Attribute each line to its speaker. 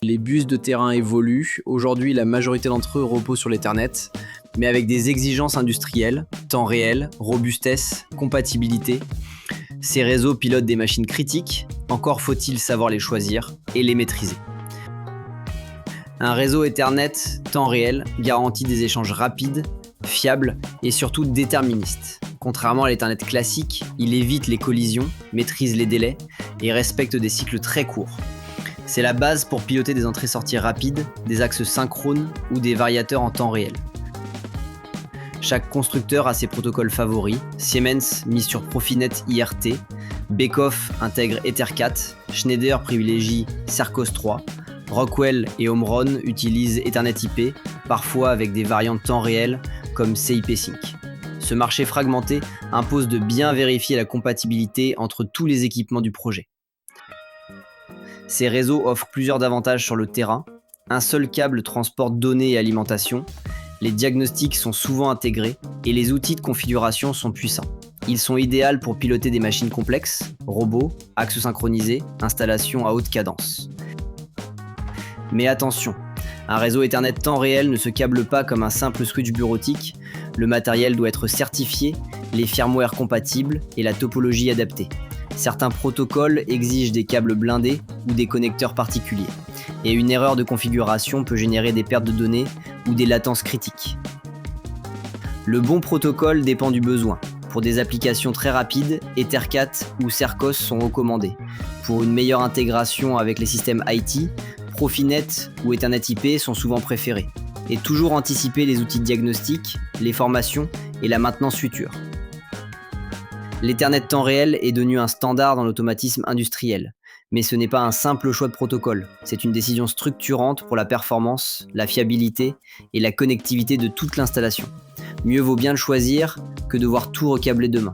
Speaker 1: Les bus de terrain évoluent. Aujourd'hui, la majorité d'entre eux reposent sur l'Ethernet, mais avec des exigences industrielles, temps réel, robustesse, compatibilité. Ces réseaux pilotent des machines critiques, encore faut-il savoir les choisir et les maîtriser. Un réseau Ethernet temps réel garantit des échanges rapides, fiables et surtout déterministes. Contrairement à l'Ethernet classique, il évite les collisions, maîtrise les délais et respecte des cycles très courts. C'est la base pour piloter des entrées-sorties rapides, des axes synchrones ou des variateurs en temps réel. Chaque constructeur a ses protocoles favoris. Siemens mise sur Profinet IRT, Beckhoff intègre Ethercat, Schneider privilégie Sercos 3, Rockwell et Omron utilisent Ethernet IP, parfois avec des variantes temps réel comme CIP Sync. Ce marché fragmenté impose de bien vérifier la compatibilité entre tous les équipements du projet. Ces réseaux offrent plusieurs avantages sur le terrain. Un seul câble transporte données et alimentation. Les diagnostics sont souvent intégrés et les outils de configuration sont puissants. Ils sont idéaux pour piloter des machines complexes, robots, axes synchronisés, installations à haute cadence. Mais attention, un réseau Ethernet temps réel ne se câble pas comme un simple switch bureautique. Le matériel doit être certifié, les firmware compatibles et la topologie adaptée. Certains protocoles exigent des câbles blindés ou des connecteurs particuliers, et une erreur de configuration peut générer des pertes de données ou des latences critiques. Le bon protocole dépend du besoin. Pour des applications très rapides, Ethercat ou Sercos sont recommandés. Pour une meilleure intégration avec les systèmes IT, Profinet ou Ethernet IP sont souvent préférés. Et toujours anticiper les outils de diagnostic, les formations et la maintenance future. L'Ethernet temps réel est devenu un standard dans l'automatisme industriel. Mais ce n'est pas un simple choix de protocole, c'est une décision structurante pour la performance, la fiabilité et la connectivité de toute l'installation. Mieux vaut bien le choisir que devoir tout recabler demain.